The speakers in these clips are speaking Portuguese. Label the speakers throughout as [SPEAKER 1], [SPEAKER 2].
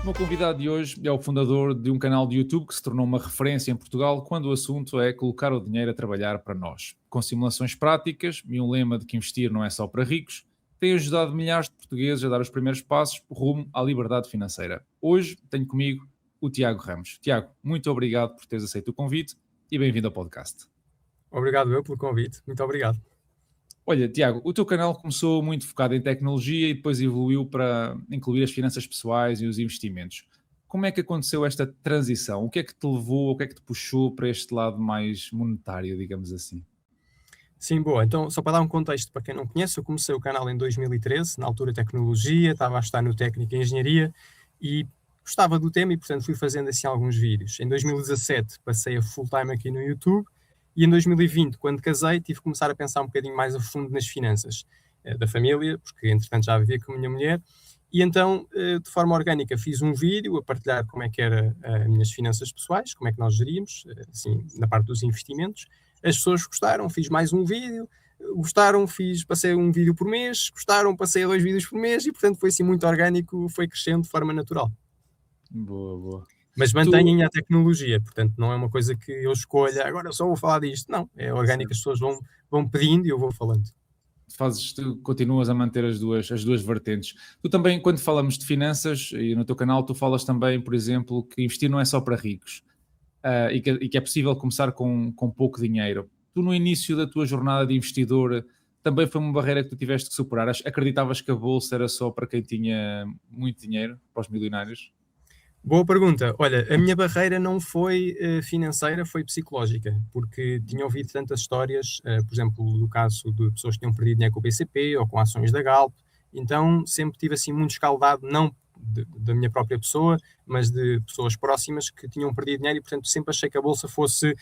[SPEAKER 1] O meu convidado de hoje é o fundador de um canal de YouTube que se tornou uma referência em Portugal quando o assunto é colocar o dinheiro a trabalhar para nós. Com simulações práticas e um lema de que investir não é só para ricos, tem ajudado milhares de portugueses a dar os primeiros passos rumo à liberdade financeira. Hoje tenho comigo o Tiago Ramos. Tiago, muito obrigado por teres aceito o convite e bem-vindo ao podcast.
[SPEAKER 2] Obrigado eu pelo convite. Muito obrigado.
[SPEAKER 1] Olha, Tiago, o teu canal começou muito focado em tecnologia e depois evoluiu para incluir as finanças pessoais e os investimentos. Como é que aconteceu esta transição? O que é que te levou, o que é que te puxou para este lado mais monetário, digamos assim?
[SPEAKER 2] Sim, boa. Então, só para dar um contexto para quem não conhece, eu comecei o canal em 2013, na altura tecnologia, estava a estudar no técnico em engenharia e gostava do tema e, portanto, fui fazendo assim alguns vídeos. Em 2017 passei a full time aqui no YouTube e em 2020, quando casei, tive que começar a pensar um bocadinho mais a fundo nas finanças da família, porque entretanto já vivia com a minha mulher. E então, de forma orgânica, fiz um vídeo a partilhar como é que era as minhas finanças pessoais, como é que nós geríamos, assim, na parte dos investimentos. As pessoas gostaram, fiz mais um vídeo, gostaram, passei um vídeo por mês, gostaram, passei a 2 vídeos por mês e, portanto, foi assim muito orgânico, foi crescendo de forma natural.
[SPEAKER 1] Boa, boa.
[SPEAKER 2] Mas
[SPEAKER 1] Tu,
[SPEAKER 2] mantenham a tecnologia, portanto, não é uma coisa que eu escolha, agora eu só vou falar disto. Não, é orgânico,
[SPEAKER 1] certo,
[SPEAKER 2] as pessoas vão pedindo e eu vou falando.
[SPEAKER 1] tu continuas a manter as duas vertentes. Tu também, quando falamos de finanças, e no teu canal, tu falas também, por exemplo, que investir não é só para ricos. E que é possível começar com pouco dinheiro. Tu, no início da tua jornada de investidor, também foi uma barreira que tu tiveste que superar? Acreditavas que a bolsa era só para quem tinha muito dinheiro, para os milionários?
[SPEAKER 2] Boa pergunta. Olha, a minha barreira não foi financeira, foi psicológica, porque tinha ouvido tantas histórias, por exemplo, do caso de pessoas que tinham perdido dinheiro com o BCP ou com ações da Galp, então sempre tive assim muito escaldado, não da minha própria pessoa, mas de pessoas próximas que tinham perdido dinheiro e, portanto, sempre achei que a bolsa fosse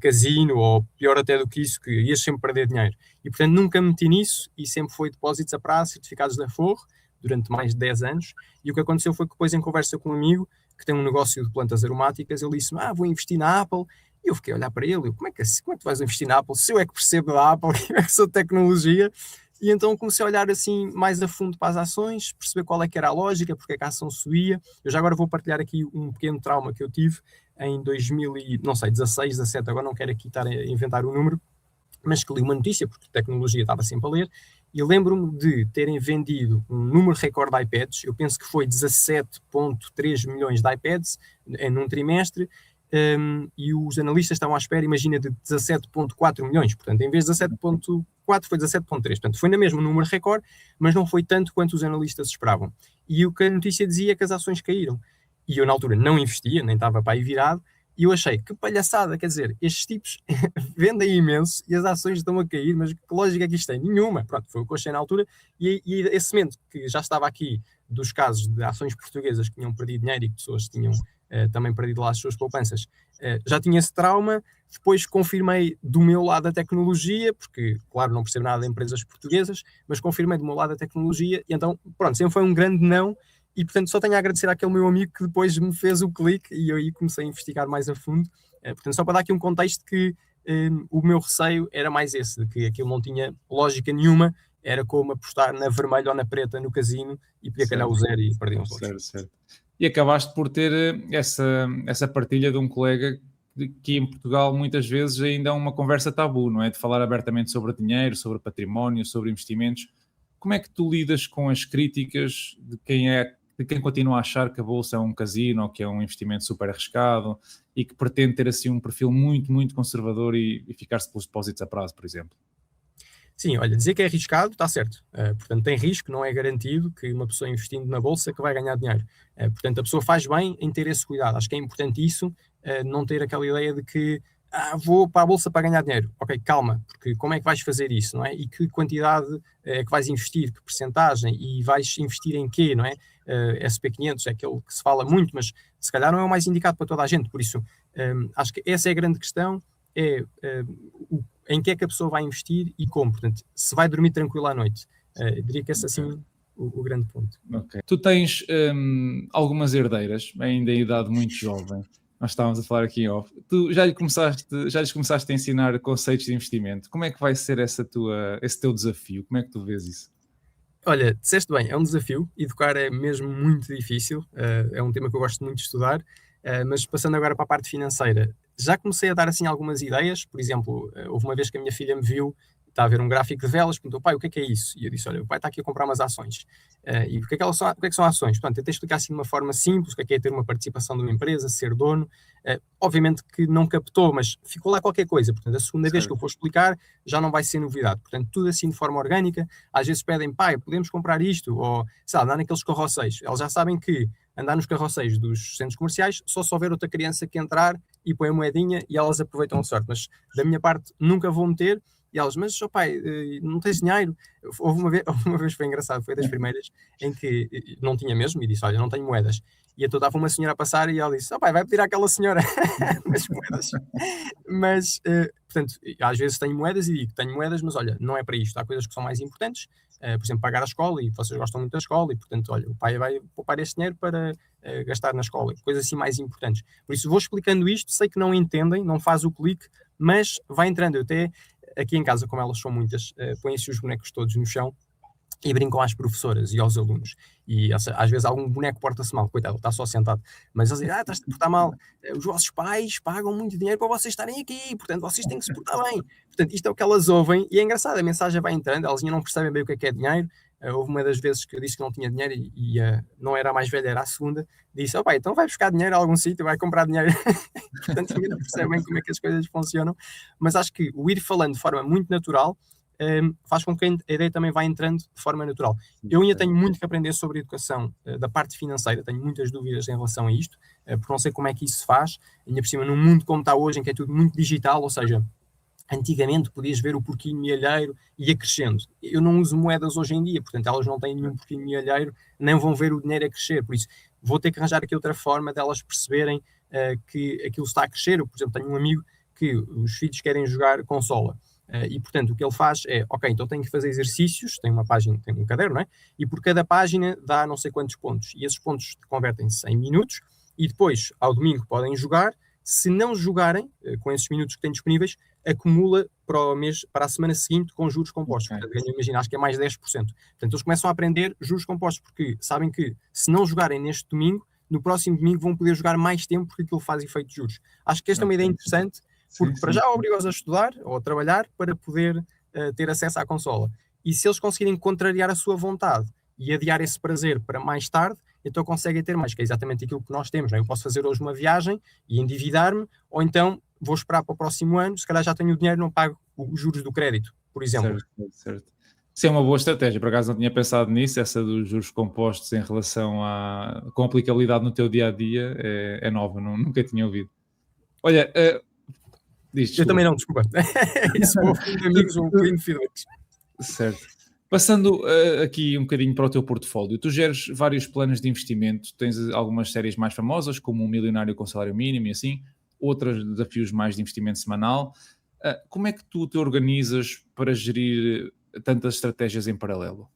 [SPEAKER 2] casino ou pior até do que isso, que ias sempre perder dinheiro. E, portanto, nunca me meti nisso e sempre foi depósitos a prazo, certificados de aforro, durante mais de 10 anos. E o que aconteceu foi que depois, em conversa com um amigo, que tem um negócio de plantas aromáticas, ele disse-me, vou investir na Apple. E eu fiquei a olhar para ele, como é que tu vais investir na Apple? Se eu é que percebo da Apple, eu é que sou de tecnologia. E então comecei a olhar assim mais a fundo para as ações, perceber qual é que era a lógica, porque é que a ação subia. Eu já agora vou partilhar aqui um pequeno trauma que eu tive em 2000 e, não sei, 16, 17, agora não quero aqui estar a inventar o número, mas que li uma notícia, porque tecnologia estava sempre a ler, e lembro-me de terem vendido um número recorde de iPads, eu penso que foi 17,3 milhões de iPads num trimestre, e os analistas estavam à espera, imagina, de 17,4 milhões, portanto, em vez de 17,4 foi 17,3, portanto, foi na mesma número recorde, mas não foi tanto quanto os analistas esperavam. E o que a notícia dizia é que as ações caíram. E eu, na altura, não investia, nem estava para aí virado, e eu achei, que palhaçada, quer dizer, estes tipos vendem imenso e as ações estão a cair, mas que lógica é que isto tem? Nenhuma. Pronto, foi o que eu achei na altura. E esse momento que já estava aqui dos casos de ações portuguesas que tinham perdido dinheiro e que pessoas tinham também perdido lá as suas poupanças, já tinha esse trauma. Depois confirmei do meu lado da tecnologia, porque, claro, não percebo nada de empresas portuguesas, mas confirmei do meu lado da tecnologia e então, pronto, sempre foi um grande não. E, portanto, só tenho a agradecer àquele meu amigo que depois me fez o clique e eu aí comecei a investigar mais a fundo. Portanto, só para dar aqui um contexto que o meu receio era mais esse, de que aquilo não tinha lógica nenhuma, era como apostar na vermelha ou na preta no casino e podia calhar o
[SPEAKER 1] Certo,
[SPEAKER 2] zero e perdiam todos.
[SPEAKER 1] certo, certo. E acabaste por ter essa partilha de um colega que em Portugal muitas vezes ainda é uma conversa tabu, não é? De falar abertamente sobre dinheiro, sobre património, sobre investimentos. Como é que tu lidas com as críticas de quem continua a achar que a bolsa é um casino ou que é um investimento super arriscado e que pretende ter assim um perfil muito, muito conservador e ficar-se pelos depósitos a prazo, por exemplo?
[SPEAKER 2] Sim, olha, dizer que é arriscado está certo. Portanto, tem risco, não é garantido que uma pessoa investindo na bolsa que vai ganhar dinheiro. Portanto, a pessoa faz bem em ter esse cuidado. Acho que é importante isso, não ter aquela ideia de que vou para a bolsa para ganhar dinheiro. Ok, calma, porque como é que vais fazer isso, não é? E que quantidade é que vais investir, que percentagem, e vais investir em quê, não é? SP500 é aquele que se fala muito, mas se calhar não é o mais indicado para toda a gente. Por isso, acho que essa é a grande questão, é em que é que a pessoa vai investir e como. Portanto, se vai dormir tranquilo à noite. Diria que esse, assim, o grande ponto.
[SPEAKER 1] Ok. Tu tens algumas herdeiras, ainda em idade muito jovem. Nós estávamos a falar aqui em off. Tu já lhes começaste a ensinar conceitos de investimento. Como é que vai ser esse teu desafio? Como é que tu vês isso?
[SPEAKER 2] Olha, disseste bem, é um desafio, educar é mesmo muito difícil, é um tema que eu gosto muito de estudar, mas passando agora para a parte financeira, já comecei a dar assim algumas ideias, por exemplo, houve uma vez que a minha filha me viu, está a ver um gráfico de velas, perguntou, pai, o que é isso? E eu disse, olha, o pai está aqui a comprar umas ações. E o que é que, o que é que são ações? Portanto, tentei explicar assim de uma forma simples, o que é ter uma participação de uma empresa, ser dono. Obviamente que não captou, mas ficou lá qualquer coisa. Portanto, a segunda vez que eu for explicar, já não vai ser novidade. Portanto, tudo assim de forma orgânica. Às vezes pedem, pai, podemos comprar isto? Ou, sei lá, andar naqueles carroceiros. Eles já sabem que andar nos carroceiros dos centros comerciais, só se houver outra criança que entrar e põe a moedinha e elas aproveitam a sorte. Mas da minha parte, nunca vou meter. E elas, mas, oh pai, não tens dinheiro? Houve uma vez foi engraçado, foi das primeiras, em que não tinha mesmo, e disse, olha, não tenho moedas. E então estava uma senhora a passar e ela disse, oh pai, vai pedir àquela senhora umas moedas. Mas, portanto, às vezes tenho moedas e digo, tenho moedas, mas olha, não é para isto. Há coisas que são mais importantes, por exemplo, pagar a escola, e vocês gostam muito da escola, e portanto, olha, o pai vai poupar esse dinheiro para gastar na escola, coisas assim mais importantes. Por isso, vou explicando isto, sei que não entendem, não faz o clique, mas vai entrando. Eu até, aqui em casa, como elas são muitas, põem-se os bonecos todos no chão, e brincam às professoras e aos alunos. E às vezes algum boneco porta-se mal, coitado, está só sentado. Mas eles dizem, estás-te a portar mal. Os vossos pais pagam muito dinheiro para vocês estarem aqui, portanto vocês têm que se portar bem. Portanto, isto é o que elas ouvem e é engraçado, a mensagem vai entrando, elas ainda não percebem bem o que é dinheiro. Houve uma das vezes que eu disse que não tinha dinheiro e não era a mais velha, era a segunda. Disse, pai, então vai buscar dinheiro a algum sítio, vai comprar dinheiro. Portanto, ainda não percebem como é que as coisas funcionam. Mas acho que o ir falando de forma muito natural faz com que a ideia também vá entrando de forma natural. Eu ainda tenho muito que aprender sobre a educação da parte financeira, tenho muitas dúvidas em relação a isto, porque não sei como é que isso se faz, ainda por cima num mundo como está hoje, em que é tudo muito digital, ou seja, antigamente podias ver o porquinho milheiro e ia crescendo. Eu não uso moedas hoje em dia, portanto elas não têm nenhum porquinho milheiro, nem vão ver o dinheiro a crescer, por isso vou ter que arranjar aqui outra forma delas perceberem que aquilo está a crescer. Eu, por exemplo, tenho um amigo que os filhos querem jogar consola. E, portanto, o que ele faz é, ok, então tenho que fazer exercícios, tem uma página, tem um caderno, não é? E por cada página dá não sei quantos pontos. E esses pontos convertem-se em minutos e depois, ao domingo, podem jogar. Se não jogarem, com esses minutos que têm disponíveis, acumula para o mês, para a semana seguinte com juros compostos. Okay. Portanto, imagina, acho que é mais 10%. Portanto, eles começam a aprender juros compostos, porque sabem que se não jogarem neste domingo, no próximo domingo vão poder jogar mais tempo porque aquilo faz efeito de juros. Acho que esta é uma ideia interessante, porque para já obriga-os a estudar ou a trabalhar para poder ter acesso à consola. E se eles conseguirem contrariar a sua vontade e adiar esse prazer para mais tarde, então conseguem ter mais, que é exatamente aquilo que nós temos. Não é? Eu posso fazer hoje uma viagem e endividar-me, ou então vou esperar para o próximo ano, se calhar já tenho o dinheiro, não pago os juros do crédito, por exemplo.
[SPEAKER 1] Certo. Isso é uma boa estratégia, por acaso não tinha pensado nisso, essa dos juros compostos em relação com aplicabilidade no teu dia-a-dia é nova, nunca tinha ouvido. Olha,
[SPEAKER 2] eu também não, desculpa. Isso vou fim de amigos ou fim de feedbacks.
[SPEAKER 1] Certo. Passando aqui um bocadinho para o teu portfólio, tu geres vários planos de investimento, tens algumas séries mais famosas, como o Milionário com Salário Mínimo e assim, outros desafios mais de investimento semanal. Como é que tu te organizas para gerir tantas estratégias em paralelo?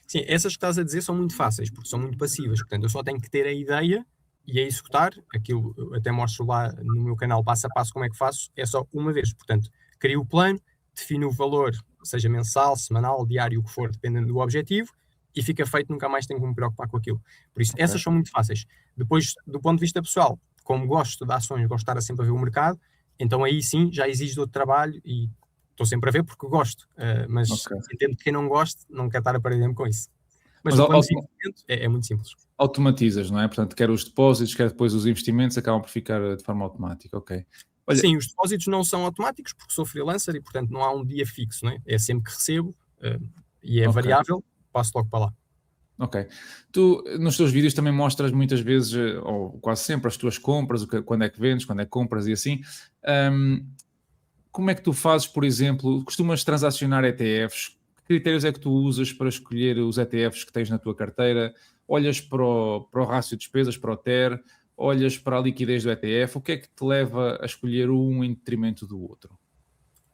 [SPEAKER 2] Sim, essas que estás a dizer são muito fáceis, porque são muito passivas, portanto eu só tenho que ter a ideia e a executar, aquilo eu até mostro lá no meu canal passo a passo como é que faço, é só uma vez, portanto crio o plano, defino o valor, seja mensal, semanal, diário, o que for, dependendo do objetivo, e fica feito, nunca mais tenho que me preocupar com aquilo. Por isso, essas são muito fáceis. Depois, do ponto de vista pessoal, como gosto de ações, gosto de estar sempre a ver o mercado, então aí sim, já exige de outro trabalho e estou sempre a ver porque gosto, mas entendo que quem não gosta não quer estar a perder tempo com isso. Mas o plano de investimento é muito simples.
[SPEAKER 1] Automatizas, não é? Portanto, quer os depósitos, quer depois os investimentos, acabam por ficar de forma automática, ok.
[SPEAKER 2] Olha, sim, os depósitos não são automáticos porque sou freelancer e, portanto, não há um dia fixo, não é? É sempre que recebo e é variável, passo logo para lá.
[SPEAKER 1] Ok. Tu, nos teus vídeos também mostras muitas vezes, ou quase sempre, as tuas compras, quando é que vendes, quando é que compras e assim. Como é que tu fazes, por exemplo, costumas transacionar ETFs? Que critérios é que tu usas para escolher os ETFs que tens na tua carteira? Olhas para o rácio de despesas, para o TER? Olhas para a liquidez do ETF? O que é que te leva a escolher um em detrimento do outro?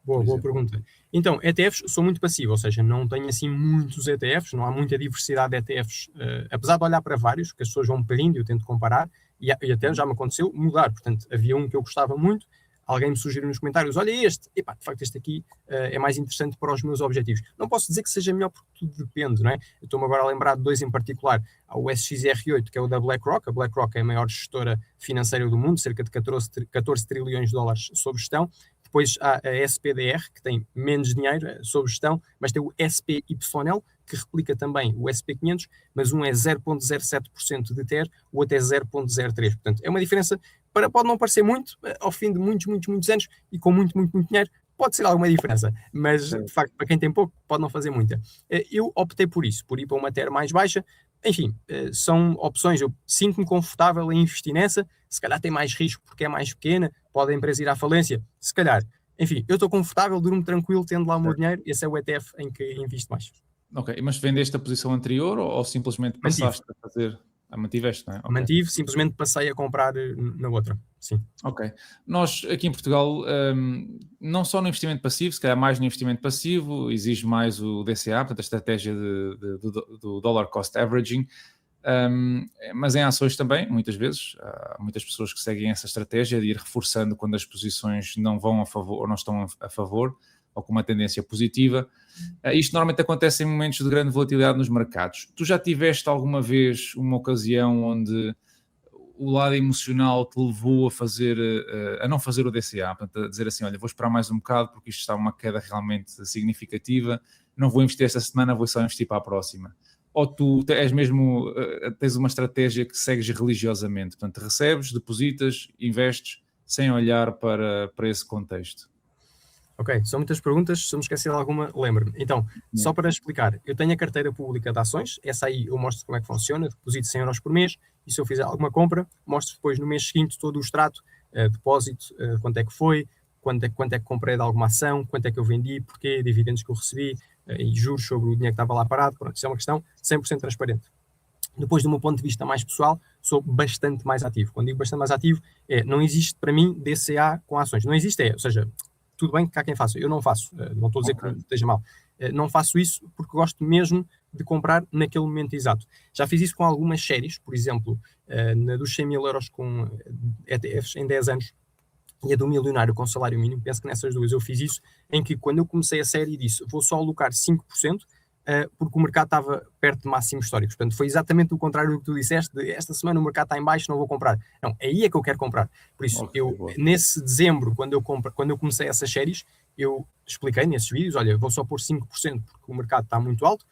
[SPEAKER 2] Boa pergunta. Então, ETFs sou muito passivo, ou seja, não tenho assim muitos ETFs, não há muita diversidade de ETFs, apesar de olhar para vários, que as pessoas vão pedindo e eu tento comparar, e até já me aconteceu mudar, portanto, havia um que eu gostava muito, alguém me sugeriu nos comentários, olha este, epá, de facto este aqui é mais interessante para os meus objetivos. Não posso dizer que seja melhor porque tudo depende, não é? Eu estou-me agora a lembrar de dois em particular. Há o SXR8, que é o da BlackRock. A BlackRock é a maior gestora financeira do mundo, cerca de 14 trilhões de dólares sob gestão. Depois há a SPDR, que tem menos dinheiro sob gestão, mas tem o SPYL, que replica também o SP500, mas um é 0,07% de TER, o outro é 0,03%. Portanto, é uma diferença, pode não parecer muito, ao fim de muitos anos e com muito dinheiro, pode ser alguma diferença, mas de facto, para quem tem pouco, pode não fazer muita. Eu optei por isso, por ir para uma TER mais baixa. Enfim, são opções. Eu sinto-me confortável em investir nessa. Se calhar tem mais risco porque é mais pequena, pode a empresa ir à falência, se calhar. Enfim, eu estou confortável, durmo tranquilo, tendo lá o meu dinheiro. Esse é o ETF em que invisto mais.
[SPEAKER 1] Ok, mas vendeste a posição anterior ou simplesmente passaste a fazer? Mantiveste, não é? Okay.
[SPEAKER 2] Mantive, simplesmente passei a comprar na outra, sim.
[SPEAKER 1] Ok. Nós aqui em Portugal, não só no investimento passivo, se calhar mais no investimento passivo, exige mais o DCA, portanto a estratégia do Dollar Cost Averaging, mas em ações também, muitas vezes, há muitas pessoas que seguem essa estratégia de ir reforçando quando as posições não vão a favor ou não estão a favor, ou com uma tendência positiva. Isto normalmente acontece em momentos de grande volatilidade nos mercados. Tu já tiveste alguma vez uma ocasião onde o lado emocional te levou a não fazer o DCA, portanto, a dizer assim, olha, vou esperar mais um bocado porque isto está uma queda realmente significativa, não vou investir esta semana, vou só investir para a próxima? Ou tu és mesmo, tens uma estratégia que segues religiosamente, portanto, recebes, depositas, investes, sem olhar para esse contexto?
[SPEAKER 2] Ok, são muitas perguntas, se eu me esquecer de alguma, lembro-me. Então, só para explicar, eu tenho a carteira pública de ações, essa aí eu mostro como é que funciona, deposito 100 euros por mês, e se eu fizer alguma compra, mostro depois no mês seguinte todo o extrato, depósito, quanto é que foi, quanto é que comprei de alguma ação, quanto é que eu vendi, porquê, dividendos que eu recebi, e juros sobre o dinheiro que estava lá parado. Pronto, isso é uma questão 100% transparente. Depois, do meu ponto de vista mais pessoal, sou bastante mais ativo. Quando digo bastante mais ativo, não existe para mim DCA com ações. Não existe, ou seja, tudo bem que há quem faça, eu não faço, não estou a dizer que esteja mal, não faço isso porque gosto mesmo de comprar naquele momento exato. Já fiz isso com algumas séries, por exemplo, na dos 100 mil euros com ETFs em 10 anos e a do milionário com salário mínimo, penso que nessas duas eu fiz isso, em que quando eu comecei a série disse, vou só alocar 5%, porque o mercado estava perto de máximos históricos. Portanto, foi exatamente o contrário do que tu disseste, de esta semana o mercado está em baixo, não vou comprar. Não, aí é que eu quero comprar. Por isso, nesse dezembro, quando eu comecei essas séries, eu expliquei nesses vídeos, olha, vou só pôr 5% porque o mercado está muito alto,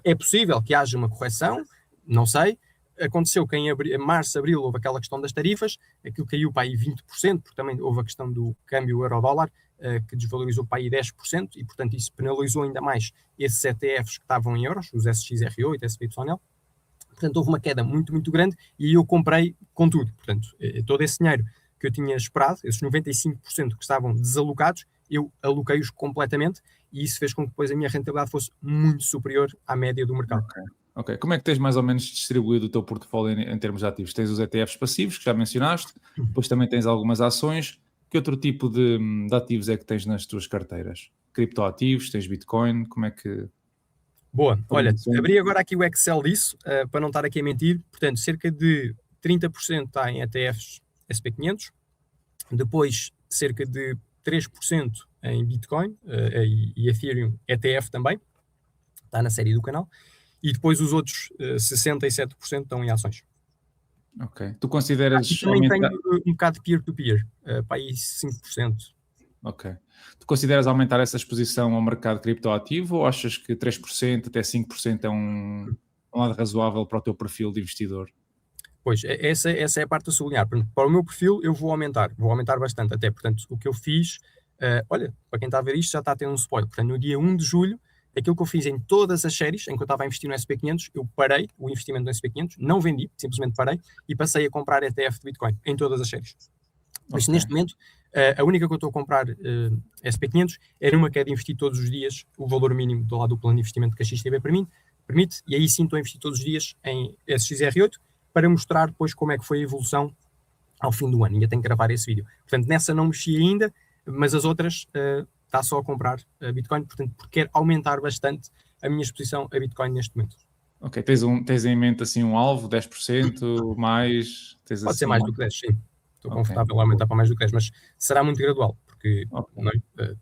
[SPEAKER 2] é possível que haja uma correção, não sei. Aconteceu que em março, abril, houve aquela questão das tarifas, aquilo caiu para aí 20%, porque também houve a questão do câmbio euro-dólar, que desvalorizou para aí 10%, e portanto isso penalizou ainda mais esses ETFs que estavam em euros, os SXR8, SPYL. Portanto, houve uma queda muito grande e eu comprei com tudo. Portanto, todo esse dinheiro que eu tinha esperado, esses 95% que estavam desalocados, eu aloquei-os completamente e isso fez com que depois a minha rentabilidade fosse muito superior à média do mercado.
[SPEAKER 1] Ok. Como é que tens mais ou menos distribuído o teu portfólio em termos de ativos? Tens os ETFs passivos, que já mencionaste, depois também tens algumas ações. Que outro tipo de ativos é que tens nas tuas carteiras? Criptoativos, tens Bitcoin, como é que...
[SPEAKER 2] Boa, olha, abri agora aqui o Excel disso, para não estar aqui a mentir. Portanto, cerca de 30% está em ETFs SP500, depois cerca de 3% em Bitcoin e Ethereum ETF também, está na série do canal, e depois os outros 67% estão em ações.
[SPEAKER 1] Ok. Tu consideras...
[SPEAKER 2] também tenho um bocado de peer-to-peer, para aí 5%.
[SPEAKER 1] Ok. Tu consideras aumentar essa exposição ao mercado criptoativo ou achas que 3% até 5% é um lado razoável para o teu perfil de investidor?
[SPEAKER 2] Pois, essa é a parte a sublinhar. Para o meu perfil eu vou aumentar bastante até. Portanto, o que eu fiz, olha, para quem está a ver isto já está a ter um spoiler. Portanto, no dia 1 de julho, aquilo que eu fiz em todas as séries em que eu estava a investir no SP500, eu parei o investimento no SP500, não vendi, simplesmente parei e passei a comprar ETF de Bitcoin em todas as séries. Por isso, neste momento, a única que eu estou a comprar SP500 é uma que é de investir todos os dias o valor mínimo do lado do plano de investimento que a XTB permite, e aí sim estou a investir todos os dias em SXR8 para mostrar depois como é que foi a evolução ao fim do ano. Ainda tenho que gravar esse vídeo. Portanto, nessa não mexi ainda, mas as outras está só a comprar Bitcoin, portanto, porque quero aumentar bastante a minha exposição a Bitcoin neste momento.
[SPEAKER 1] Ok, tens em mente assim um alvo, 10%, mais?
[SPEAKER 2] Pode ser mais do que 10, sim. estou confortável a aumentar para mais do que 10, mas será muito gradual, porque não é?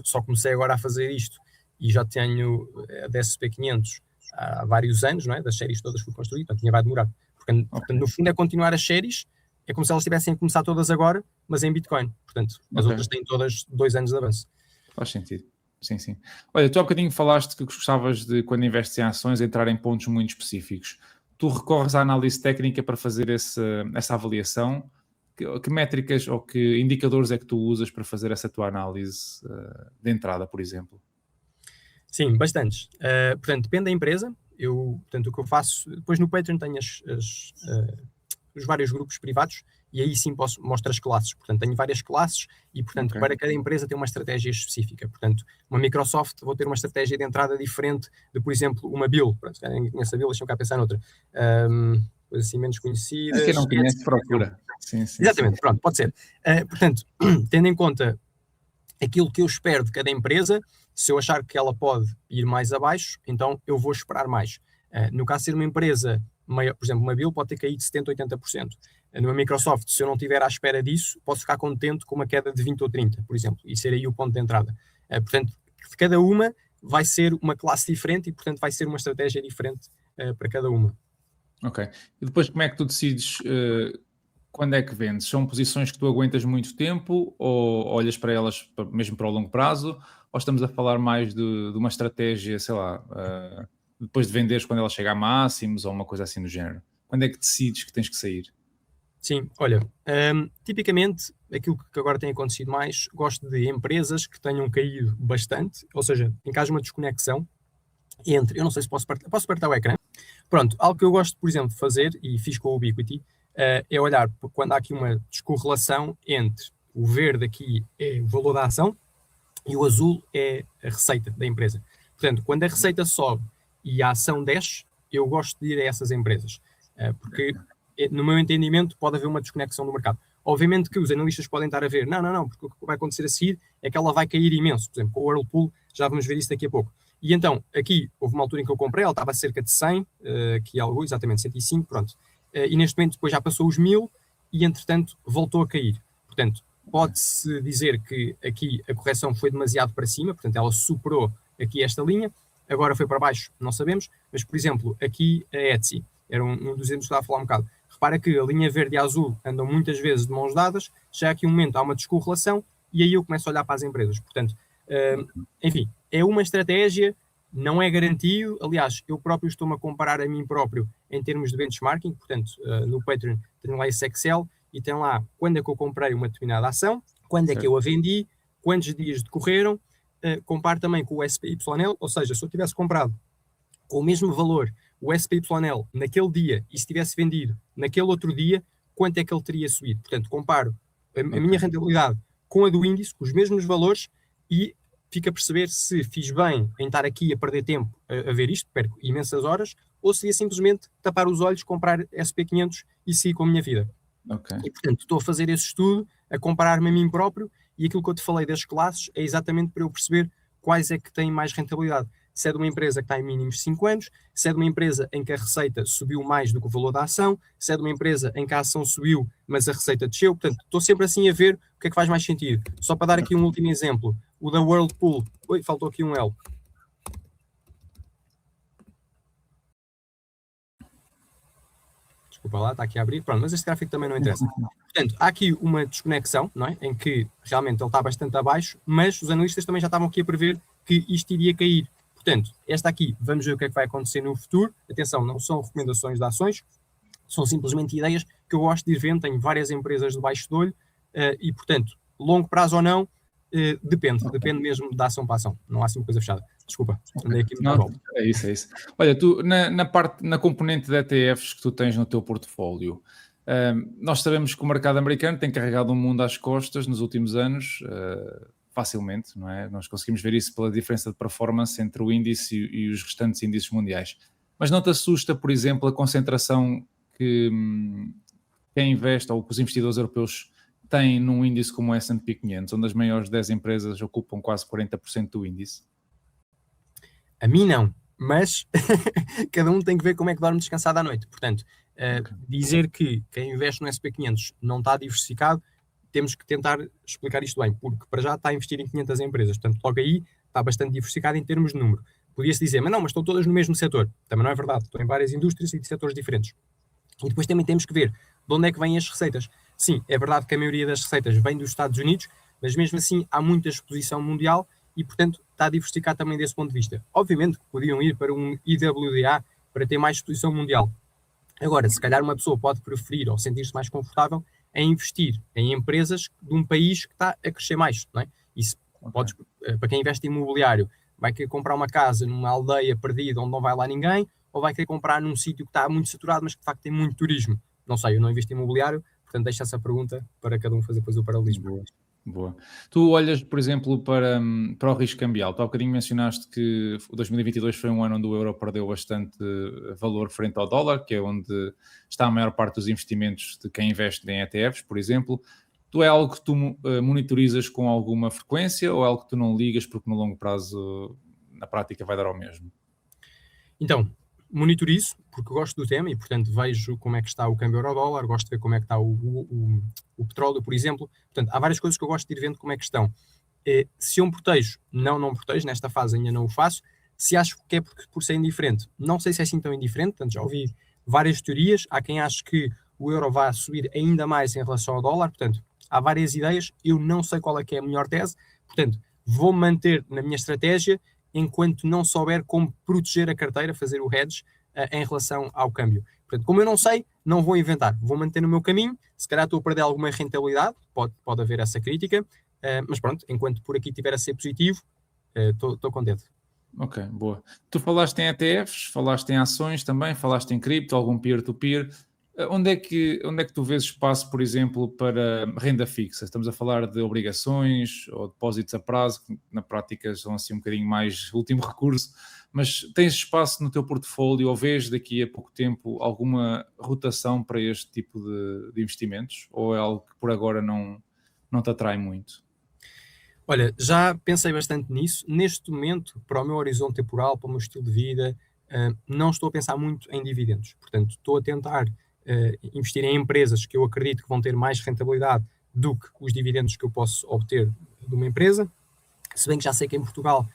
[SPEAKER 2] Só comecei agora a fazer isto e já tenho a DSP 500 há vários anos, não é? Das séries todas que fui construir, portanto, vai demorar. Portanto, no fundo, é continuar as séries, é como se elas tivessem a começar todas agora, mas em Bitcoin. Portanto, as outras têm todas 2 anos de avanço.
[SPEAKER 1] Faz sentido. Sim, sim. Olha, tu há bocadinho falaste que gostavas de, quando investes em ações, entrar em pontos muito específicos. Tu recorres à análise técnica para fazer essa avaliação? Que métricas ou que indicadores é que tu usas para fazer essa tua análise de entrada, por exemplo?
[SPEAKER 2] Sim, bastantes. Portanto, depende da empresa. Portanto, o que eu faço... Depois no Patreon tenho os vários grupos privados e aí sim mostro as classes. Portanto, tenho várias classes e, portanto, para cada empresa tem uma estratégia específica. Portanto, uma Microsoft vou ter uma estratégia de entrada diferente de, por exemplo, uma Bill. Pronto, quem conhece a Bill, deixa-me cá pensar noutra. Coisas assim menos conhecidas.
[SPEAKER 1] Quem não conhece, procura. Sim,
[SPEAKER 2] exatamente, pronto, pode ser. Portanto, tendo em conta aquilo que eu espero de cada empresa, se eu achar que ela pode ir mais abaixo, então eu vou esperar mais. No caso de ser uma empresa maior, por exemplo, uma Bill pode ter caído de 70% a 80%. Numa Microsoft, se eu não estiver à espera disso, posso ficar contente com uma queda de 20% ou 30%, por exemplo, e ser aí o ponto de entrada. Portanto, de cada uma vai ser uma classe diferente e, portanto, vai ser uma estratégia diferente para cada uma.
[SPEAKER 1] Ok. E depois como é que tu decides quando é que vendes? São posições que tu aguentas muito tempo ou olhas para elas mesmo para o longo prazo? Ou estamos a falar mais de uma estratégia, sei lá, depois de venderes quando ela chega a máximos ou uma coisa assim do género? Quando é que decides que tens que sair?
[SPEAKER 2] Sim, olha, tipicamente aquilo que agora tem acontecido mais, gosto de empresas que tenham caído bastante, ou seja, em caso de uma desconexão entre, eu não sei se posso partilhar o ecrã. Pronto, algo que eu gosto, por exemplo, de fazer, e fiz com o Ubiquity, é olhar quando há aqui uma descorrelação entre o verde aqui é o valor da ação e o azul é a receita da empresa. Portanto, quando a receita sobe e a ação desce, eu gosto de ir a essas empresas, porque no meu entendimento pode haver uma desconexão do mercado. Obviamente que os analistas podem estar a ver, não, porque o que vai acontecer a seguir é que ela vai cair imenso. Por exemplo, com o Whirlpool, já vamos ver isso daqui a pouco. E então, aqui, houve uma altura em que eu comprei, ela estava a cerca de 100, aqui algo, exatamente 105, pronto. E neste momento depois já passou os 1000 e, entretanto, voltou a cair. Portanto, pode-se dizer que aqui a correção foi demasiado para cima, portanto, ela superou aqui esta linha, agora foi para baixo, não sabemos, mas, por exemplo, aqui a Etsy, era um dos exemplos que estava a falar um bocado. Repara que a linha verde e a azul andam muitas vezes de mãos dadas, já aqui um momento há uma descorrelação e aí eu começo a olhar para as empresas. Portanto, enfim, é uma estratégia, não é garantido. Aliás, eu próprio estou-me a comparar a mim próprio em termos de benchmarking. Portanto, no Patreon tenho lá esse Excel e tem lá quando é que eu comprei uma determinada ação, quando é que eu a vendi, quantos dias decorreram. Comparo também com o SPYL, ou seja, se eu tivesse comprado com o mesmo valor o SPYL naquele dia e se tivesse vendido naquele outro dia, quanto é que ele teria subido? Portanto, comparo a minha rentabilidade com a do índice, os mesmos valores, e fico a perceber se fiz bem em estar aqui a perder tempo a ver isto, perco imensas horas, ou se ia simplesmente tapar os olhos, comprar SP500 e seguir com a minha vida.
[SPEAKER 1] Okay.
[SPEAKER 2] E, portanto, estou a fazer esse estudo, a comparar-me a mim próprio, e aquilo que eu te falei das classes é exatamente para eu perceber quais é que têm mais rentabilidade. Se é de uma empresa que está em mínimos 5 anos, se é de uma empresa em que a receita subiu mais do que o valor da ação, se é de uma empresa em que a ação subiu, mas a receita desceu. Portanto, estou sempre assim a ver o que é que faz mais sentido. Só para dar aqui um último exemplo, o da Whirlpool. Oi, faltou aqui um L. Desculpa lá, está aqui a abrir. Pronto, mas este gráfico também não interessa. Portanto, há aqui uma desconexão, não é? Em que realmente ele está bastante abaixo, mas os analistas também já estavam aqui a prever que isto iria cair. Portanto, esta aqui, vamos ver o que é que vai acontecer no futuro. Atenção, não são recomendações de ações, são simplesmente ideias que eu gosto de ir vendo. Tenho várias empresas debaixo do olho e, portanto, longo prazo ou não, depende mesmo da ação para ação. Não há assim uma coisa fechada. Desculpa, andei aqui muito bom.
[SPEAKER 1] É isso. Olha, tu, na componente de ETFs que tu tens no teu portfólio, nós sabemos que o mercado americano tem carregado o mundo às costas nos últimos anos, facilmente, não é? Nós conseguimos ver isso pela diferença de performance entre o índice e os restantes índices mundiais. Mas não te assusta, por exemplo, a concentração que quem investe ou que os investidores europeus têm num índice como o S&P 500, onde as maiores 10 empresas ocupam quase 40% do índice?
[SPEAKER 2] A mim não, mas cada um tem que ver como é que dorme descansado à noite. Portanto, Dizer que quem investe no SP500 não está diversificado, temos que tentar explicar isto bem, porque para já está a investir em 500 empresas, portanto logo aí está bastante diversificado em termos de número. Podia-se dizer, mas estão todas no mesmo setor. Também não é verdade, estão em várias indústrias e de setores diferentes. E depois também temos que ver de onde é que vêm as receitas. Sim, é verdade que a maioria das receitas vem dos Estados Unidos, mas mesmo assim há muita exposição mundial e, portanto, está diversificado também desse ponto de vista. Obviamente que podiam ir para um IWDA para ter mais exposição mundial. Agora, se calhar uma pessoa pode preferir ou sentir-se mais confortável em investir em empresas de um país que está a crescer mais, não é? Isso podes, para quem investe em imobiliário, vai querer comprar uma casa numa aldeia perdida onde não vai lá ninguém, ou vai querer comprar num sítio que está muito saturado, mas que de facto tem muito turismo. Não sei, eu não invisto em imobiliário, portanto deixo essa pergunta para cada um fazer depois o paralelismo.
[SPEAKER 1] Boa. Tu olhas, por exemplo, para o risco cambial. Tu há bocadinho mencionaste que o 2022 foi um ano onde o euro perdeu bastante valor frente ao dólar, que é onde está a maior parte dos investimentos de quem investe em ETFs, por exemplo. Tu é algo que tu monitorizas com alguma frequência ou é algo que tu não ligas porque no longo prazo, na prática, vai dar ao mesmo?
[SPEAKER 2] Então, monitorizo, porque gosto do tema e, portanto, vejo como é que está o câmbio euro-dólar, gosto de ver como é que está o petróleo, por exemplo. Portanto, há várias coisas que eu gosto de ir vendo como é que estão. Se eu me protejo, não protejo, nesta fase ainda não o faço. Se acho que é por ser indiferente, não sei se é assim tão indiferente, portanto, já ouvi várias teorias. Há quem ache que o euro vai subir ainda mais em relação ao dólar, portanto, há várias ideias, eu não sei qual é que é a melhor tese, portanto, vou manter na minha estratégia enquanto não souber como proteger a carteira, fazer o hedge em relação ao câmbio. Portanto, como eu não sei, não vou inventar, vou manter no meu caminho, se calhar estou a perder alguma rentabilidade, pode haver essa crítica, mas pronto, enquanto por aqui estiver a ser positivo, estou contente.
[SPEAKER 1] Ok, boa. Tu falaste em ETFs, falaste em ações também, falaste em cripto, algum peer-to-peer. Onde é que tu vês espaço, por exemplo, para renda fixa? Estamos a falar de obrigações ou depósitos a prazo, que na prática são assim um bocadinho mais último recurso, mas tens espaço no teu portfólio ou vês daqui a pouco tempo alguma rotação para este tipo de investimentos? Ou é algo que por agora não te atrai muito?
[SPEAKER 2] Olha, já pensei bastante nisso. Neste momento, para o meu horizonte temporal, para o meu estilo de vida, não estou a pensar muito em dividendos. Portanto, estou a tentar investir em empresas que eu acredito que vão ter mais rentabilidade do que os dividendos que eu posso obter de uma empresa. Se bem que já sei que em Portugal,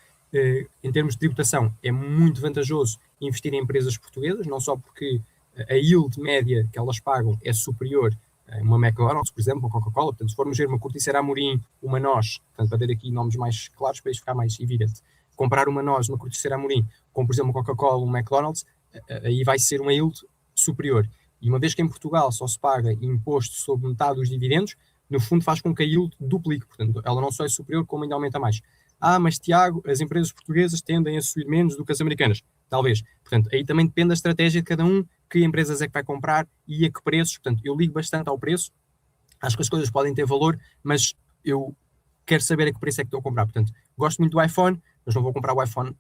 [SPEAKER 2] em termos de tributação, é muito vantajoso investir em empresas portuguesas, não só porque a yield média que elas pagam é superior a uma McDonald's, por exemplo, uma Coca-Cola. Portanto, se formos ver uma Corticeira Amorim, uma NOS, portanto, para ter aqui nomes mais claros para isto ficar mais evidente, comparar uma NOS, uma Corticeira Amorim, com, por exemplo, uma Coca-Cola, um McDonald's, aí vai ser uma yield superior. E uma vez que em Portugal só se paga imposto sobre metade dos dividendos, no fundo faz com que a yield duplique. Portanto, ela não só é superior, como ainda aumenta mais. Mas Tiago, as empresas portuguesas tendem a subir menos do que as americanas. Talvez. Portanto, aí também depende da estratégia de cada um, que empresas é que vai comprar e a que preços. Portanto, eu ligo bastante ao preço. Acho que as coisas podem ter valor, mas eu quero saber a que preço é que estou a comprar. Portanto, gosto muito do iPhone, mas não vou comprar o iPhone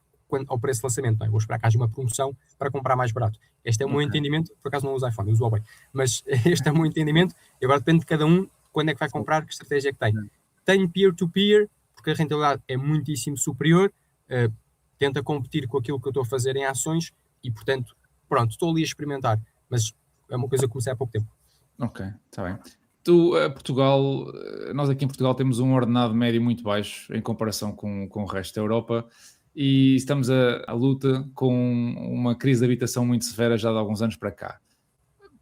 [SPEAKER 2] ao preço de lançamento, não é? Vou esperar que haja uma promoção para comprar mais barato. Este é o meu entendimento, por acaso não uso iPhone, uso Huawei, mas este é o meu entendimento, e agora depende de cada um quando é que vai comprar, que estratégia é que tem. Tenho peer-to-peer, porque a rentabilidade é muitíssimo superior, tenta competir com aquilo que eu estou a fazer em ações, e portanto, pronto, estou ali a experimentar, mas é uma coisa que comecei há pouco tempo.
[SPEAKER 1] Ok, está bem. Nós aqui em Portugal temos um ordenado médio muito baixo em comparação com o resto da Europa, e estamos à luta com uma crise de habitação muito severa já de alguns anos para cá.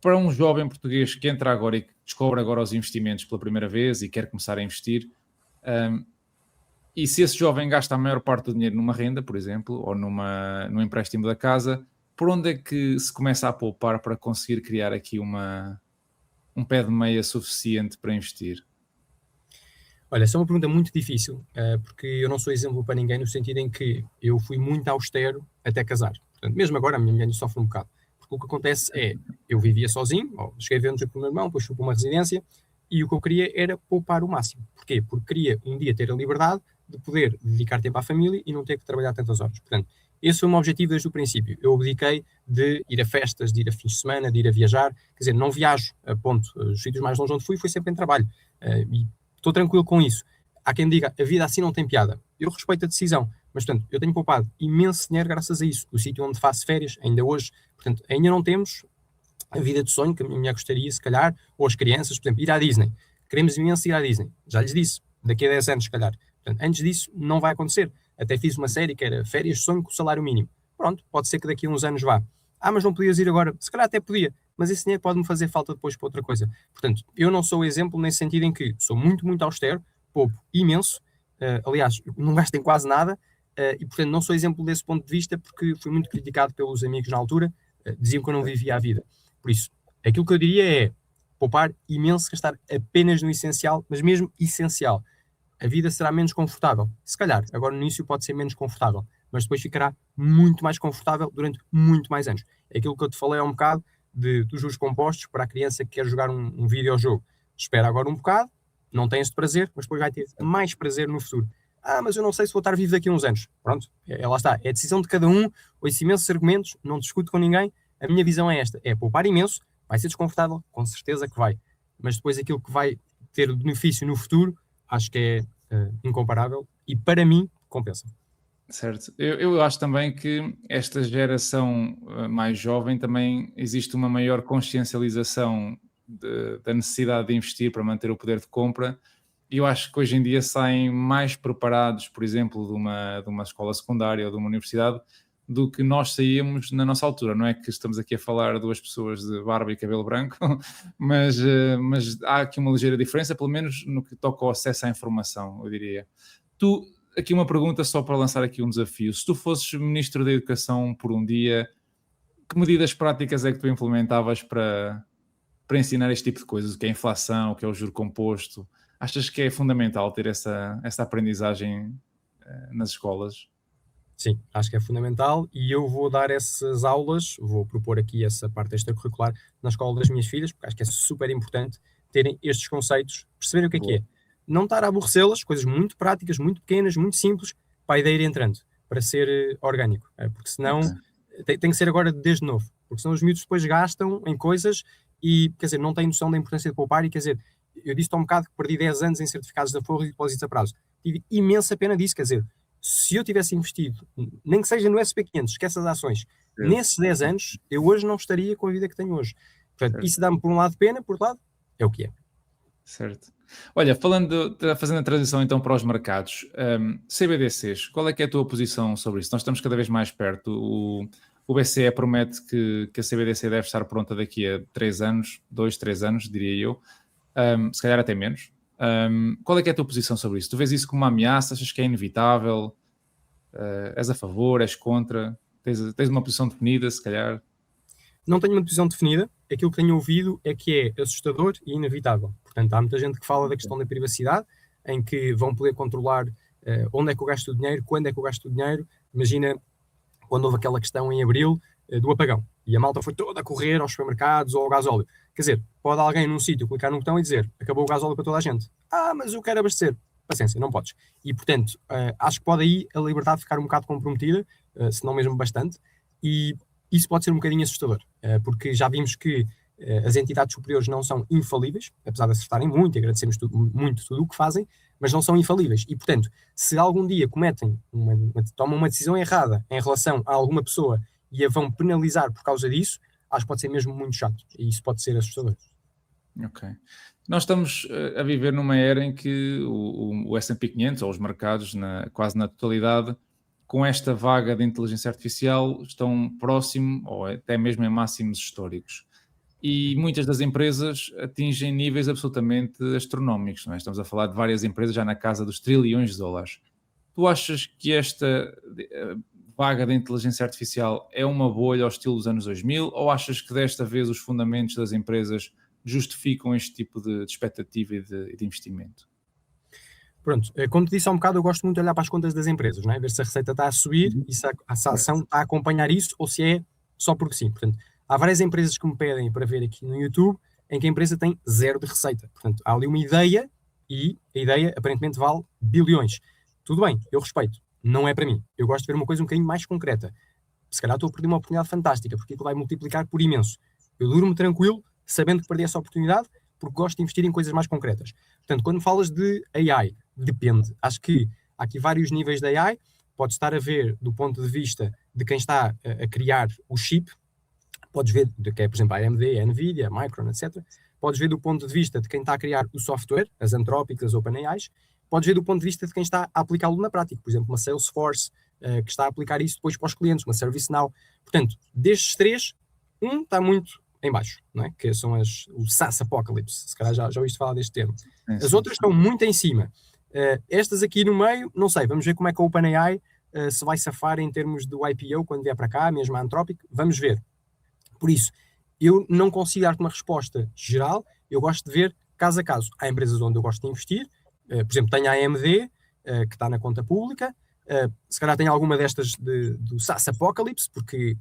[SPEAKER 1] Para um jovem português que entra agora e que descobre agora os investimentos pela primeira vez e quer começar a investir, e se esse jovem gasta a maior parte do dinheiro numa renda, por exemplo, ou num empréstimo da casa, por onde é que se começa a poupar para conseguir criar aqui um pé de meia suficiente para investir?
[SPEAKER 2] Olha, essa é uma pergunta muito difícil, porque eu não sou exemplo para ninguém no sentido em que eu fui muito austero até casar. Portanto, mesmo agora a minha mulher sofre um bocado. Porque o que acontece é, eu vivia sozinho, cheguei a ver-nos com o meu irmão, depois fui para uma residência, e o que eu queria era poupar o máximo. Porquê? Porque queria um dia ter a liberdade de poder dedicar tempo à família e não ter que trabalhar tantas horas. Portanto, esse foi o meu objetivo desde o princípio. Eu abdiquei de ir a festas, de ir a fins de semana, de ir a viajar. Quer dizer, não viajo a ponto. Os sítios mais longe onde fui foi sempre em trabalho. E estou tranquilo com isso. Há quem me diga, a vida assim não tem piada. Eu respeito a decisão, mas, portanto, eu tenho poupado imenso dinheiro graças a isso. O sítio onde faço férias, ainda hoje, portanto, ainda não temos a vida de sonho que a minha mulher gostaria, se calhar, ou as crianças, por exemplo, ir à Disney. Queremos imenso ir à Disney. Já lhes disse, daqui a 10 anos, se calhar. Portanto, antes disso, não vai acontecer. Até fiz uma série que era Férias de Sonho com o salário mínimo. Pronto, pode ser que daqui a uns anos vá. Ah, mas não podias ir agora. Se calhar até podia, mas esse dinheiro pode-me fazer falta depois para outra coisa. Portanto, eu não sou exemplo nesse sentido em que sou muito, muito austero, poupo imenso, aliás, não gasto em quase nada, e portanto não sou exemplo desse ponto de vista porque fui muito criticado pelos amigos na altura, diziam que eu não vivia a vida. Por isso, aquilo que eu diria é poupar imenso, gastar apenas no essencial, mas mesmo essencial. A vida será menos confortável. Se calhar, agora no início pode ser menos confortável, mas depois ficará muito mais confortável durante muito mais anos. É aquilo que eu te falei há um bocado dos juros compostos para a criança que quer jogar um videojogo. Espera agora um bocado, não tem esse prazer, mas depois vai ter mais prazer no futuro. Ah, mas eu não sei se vou estar vivo daqui a uns anos. Pronto, lá está. É a decisão de cada um, ouço imensos argumentos, não discuto com ninguém. A minha visão é esta, é poupar imenso, vai ser desconfortável, com certeza que vai. Mas depois aquilo que vai ter o benefício no futuro, acho que é incomparável e para mim compensa.
[SPEAKER 1] Certo. Eu acho também que esta geração mais jovem também existe uma maior consciencialização da necessidade de investir para manter o poder de compra, e eu acho que hoje em dia saem mais preparados, por exemplo, de uma escola secundária ou de uma universidade, do que nós saíamos na nossa altura. Não é que estamos aqui a falar de duas pessoas de barba e cabelo branco, mas há aqui uma ligeira diferença, pelo menos no que toca ao acesso à informação, eu diria. Aqui uma pergunta só para lançar aqui um desafio. Se tu fosses Ministro da Educação por um dia, que medidas práticas é que tu implementavas para ensinar este tipo de coisas? O que é a inflação, o que é o juro composto? Achas que é fundamental ter essa aprendizagem nas escolas?
[SPEAKER 2] Sim, acho que é fundamental e eu vou dar essas aulas, vou propor aqui essa parte extracurricular na escola das minhas filhas, porque acho que é super importante terem estes conceitos, perceberem o que é. Não estar a aborrecê-las, coisas muito práticas, muito pequenas, muito simples, para a ideia ir entrando, para ser orgânico, porque senão tem que ser agora desde novo, porque senão os miúdos depois gastam em coisas e, quer dizer, não têm noção da importância de poupar e, quer dizer, eu disse-te há um bocado que perdi 10 anos em certificados de aforro e depósitos a prazo. Tive imensa pena disso, quer dizer, se eu tivesse investido, nem que seja no SP500, esquece as ações, nesses 10 anos, eu hoje não estaria com a vida que tenho hoje. Portanto, isso dá-me por um lado pena, por outro lado, é o que é.
[SPEAKER 1] Certo. Olha, fazendo a transição então para os mercados, CBDCs, qual é que é a tua posição sobre isso? Nós estamos cada vez mais perto. O BCE promete que a CBDC deve estar pronta daqui a 3 anos, 2, 3 anos, diria eu, se calhar até menos. Qual é que é a tua posição sobre isso? Tu vês isso como uma ameaça? Achas que é inevitável? És a favor? És contra? Tens uma posição definida, se calhar?
[SPEAKER 2] Não tenho uma posição definida. Aquilo que tenho ouvido é que é assustador e inevitável. Portanto, há muita gente que fala da questão da privacidade, em que vão poder controlar onde é que eu gasto o dinheiro, quando é que eu gasto o dinheiro. Imagina quando houve aquela questão em abril do apagão e a malta foi toda a correr aos supermercados ou ao gasóleo. Quer dizer, pode alguém num sítio clicar num botão e dizer acabou o gasóleo para toda a gente. Ah, mas eu quero abastecer. Paciência, não podes. E, portanto, acho que pode aí a liberdade ficar um bocado comprometida, se não mesmo bastante, e isso pode ser um bocadinho assustador, porque já vimos que as entidades superiores não são infalíveis, apesar de acertarem muito, e agradecemos muito tudo o que fazem, mas não são infalíveis. E, portanto, se algum dia tomam uma decisão errada em relação a alguma pessoa e a vão penalizar por causa disso, acho que pode ser mesmo muito chato. E isso pode ser assustador.
[SPEAKER 1] Ok. Nós estamos a viver numa era em que o S&P 500, ou os mercados, quase na totalidade, com esta vaga de inteligência artificial, estão próximo, ou até mesmo em máximos históricos. E muitas das empresas atingem níveis absolutamente astronómicos, não é? Estamos a falar de várias empresas já na casa dos trilhões de dólares. Tu achas que esta vaga da inteligência artificial é uma bolha ao estilo dos anos 2000, ou achas que desta vez os fundamentos das empresas justificam este tipo de expectativa e de investimento?
[SPEAKER 2] Pronto, como te disse há um bocado, eu gosto muito de olhar para as contas das empresas, não é? Ver se a receita está a subir e se a ação está a acompanhar isso ou se é só porque sim. Portanto, há várias empresas que me pedem para ver aqui no YouTube em que a empresa tem zero de receita. Portanto, há ali uma ideia e a ideia aparentemente vale bilhões. Tudo bem, eu respeito. Não é para mim. Eu gosto de ver uma coisa um bocadinho mais concreta. Se calhar estou a perder uma oportunidade fantástica, porque aquilo vai multiplicar por imenso. Eu durmo tranquilo, sabendo que perdi essa oportunidade, porque gosto de investir em coisas mais concretas. Portanto, quando falas de AI, depende. Acho que há aqui vários níveis de AI. Pode estar a ver do ponto de vista de quem está a criar o chip, Podes ver, que é, por exemplo, a AMD, a Nvidia, a Micron, etc. Podes ver do ponto de vista de quem está a criar o software, as Anthropic, as OpenAIs. Podes ver do ponto de vista de quem está a aplicá-lo na prática. Por exemplo, uma Salesforce, que está a aplicar isso depois para os clientes, uma ServiceNow. Portanto, destes três, um está muito em baixo, não é? Que são o SaaS Apocalypse. Se calhar já ouviste falar deste termo. As outras estão muito em cima. Estas aqui no meio, não sei, vamos ver como é que a OpenAI se vai safar em termos do IPO quando vier para cá, mesmo a Anthropic, vamos ver. Por isso, eu não consigo dar-te uma resposta geral, eu gosto de ver caso a caso. Há empresas onde eu gosto de investir, por exemplo, tenho a AMD, que está na conta pública, se calhar tenho alguma destas do SaaS Apocalypse, porque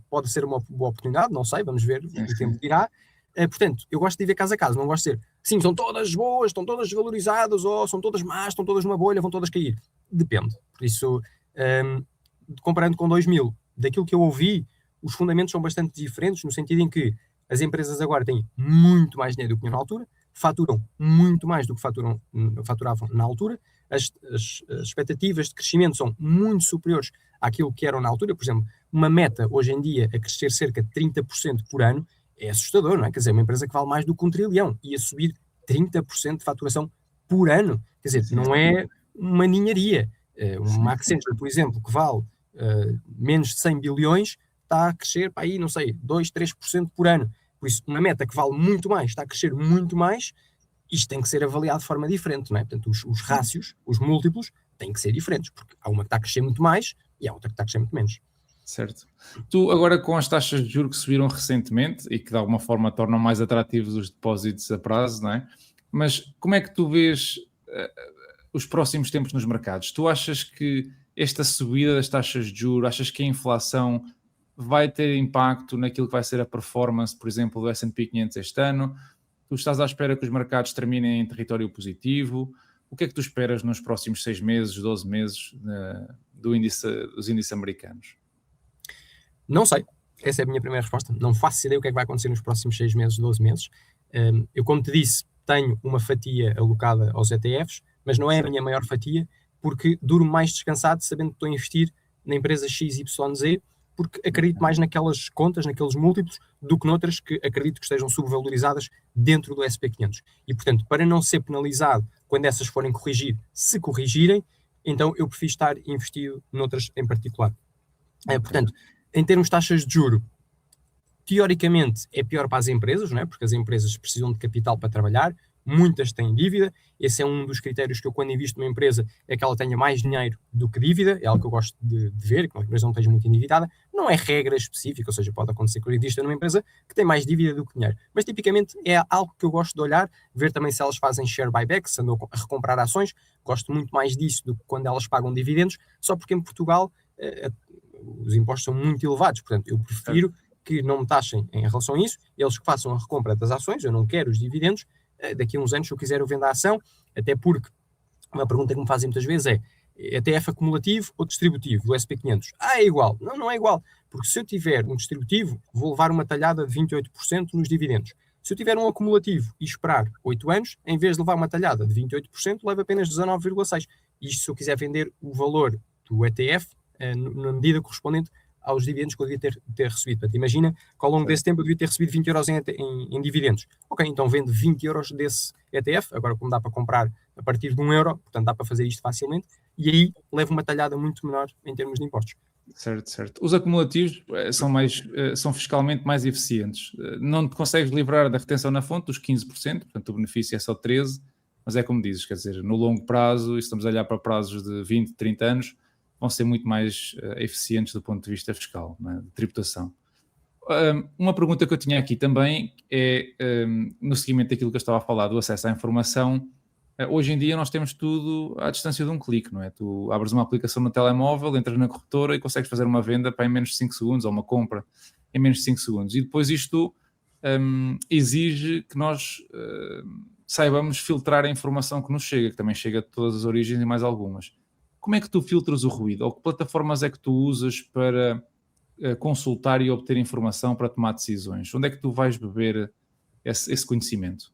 [SPEAKER 2] pode ser uma boa oportunidade, não sei, vamos ver, o tempo dirá. Portanto, eu gosto de ver caso a caso, não gosto de ser, sim, são todas boas, estão todas valorizadas, ou são todas más, estão todas numa bolha, vão todas cair. Depende. Por isso, comparando com 2000, daquilo que eu ouvi, os fundamentos são bastante diferentes, no sentido em que as empresas agora têm muito mais dinheiro do que tinham na altura, faturam muito mais do que faturavam na altura, as expectativas de crescimento são muito superiores àquilo que eram na altura. Por exemplo, uma meta hoje em dia a crescer cerca de 30% por ano é assustador, não é? Quer dizer, uma empresa que vale mais do que 1 trilhão e a subir 30% de faturação por ano, quer dizer, não é uma ninharia. Uma Accenture, por exemplo, que vale menos de 100 bilhões, está a crescer para aí, não sei, 2, 3% por ano. Por isso, uma meta que vale muito mais, está a crescer muito mais, isto tem que ser avaliado de forma diferente, não é? Portanto, os rácios, os múltiplos, têm que ser diferentes, porque há uma que está a crescer muito mais e há outra que está a crescer muito menos.
[SPEAKER 1] Certo. Tu agora, com as taxas de juros que subiram recentemente e que de alguma forma tornam mais atrativos os depósitos a prazo, não é? Mas como é que tu vês os próximos tempos nos mercados? Tu achas que esta subida das taxas de juros, achas que a inflação vai ter impacto naquilo que vai ser a performance, por exemplo, do S&P 500 este ano? Tu estás à espera que os mercados terminem em território positivo? O que é que tu esperas nos próximos 6 meses, 12 meses dos índices americanos?
[SPEAKER 2] Não sei. Essa é a minha primeira resposta. Não faço ideia o que é que vai acontecer nos próximos 6 meses, 12 meses. Eu, como te disse, tenho uma fatia alocada aos ETFs, mas não é a minha maior fatia, porque durmo mais descansado sabendo que estou a investir na empresa XYZ, porque acredito mais naquelas contas, naqueles múltiplos, do que noutras que acredito que estejam subvalorizadas dentro do SP500. E, portanto, para não ser penalizado quando essas forem corrigir, se corrigirem, então eu prefiro estar investido noutras em particular. Portanto, em termos de taxas de juro, teoricamente é pior para as empresas, não é? Porque as empresas precisam de capital para trabalhar, muitas têm dívida. Esse é um dos critérios que eu, quando invisto numa empresa, é que ela tenha mais dinheiro do que dívida, é algo que eu gosto de ver, que uma empresa não esteja muito endividada. Não é regra específica, ou seja, pode acontecer que eu invista numa empresa que tem mais dívida do que dinheiro, mas tipicamente é algo que eu gosto de olhar, ver também se elas fazem share buyback, se andam a recomprar ações. Gosto muito mais disso do que quando elas pagam dividendos, só porque em Portugal os impostos são muito elevados, portanto eu prefiro que não me taxem em relação a isso, eles que façam a recompra das ações, eu não quero os dividendos. Daqui a uns anos, se eu quiser, eu vendo a ação, até porque uma pergunta que me fazem muitas vezes é ETF acumulativo ou distributivo do SP500? É igual. Não, não é igual, porque se eu tiver um distributivo, vou levar uma talhada de 28% nos dividendos. Se eu tiver um acumulativo e esperar 8 anos, em vez de levar uma talhada de 28%, levo apenas 19,6%. Isto se eu quiser vender o valor do ETF na medida correspondente aos dividendos que eu devia ter recebido. Portanto, imagina que ao longo desse tempo eu devia ter recebido 20 euros em dividendos. Ok, então vendo 20 euros desse ETF, agora como dá para comprar a partir de 1 euro, portanto dá para fazer isto facilmente, e aí levo uma talhada muito menor em termos de impostos.
[SPEAKER 1] Certo, certo. Os acumulativos são fiscalmente mais eficientes. Não te consegues livrar da retenção na fonte dos 15%, portanto o benefício é só 13%, mas é como dizes, quer dizer, no longo prazo, e estamos a olhar para prazos de 20, 30 anos, vão ser muito mais eficientes do ponto de vista fiscal, né, de tributação. Uma pergunta que eu tinha aqui também é, no seguimento daquilo que eu estava a falar, do acesso à informação. Hoje em dia nós temos tudo à distância de um clique, não é? Tu abres uma aplicação no telemóvel, entras na corretora e consegues fazer uma venda para em menos de 5 segundos, ou uma compra em menos de 5 segundos. E depois isto exige que nós saibamos filtrar a informação que nos chega, que também chega de todas as origens e mais algumas. Como é que tu filtras o ruído? Ou que plataformas é que tu usas para consultar e obter informação para tomar decisões? Onde é que tu vais beber esse conhecimento?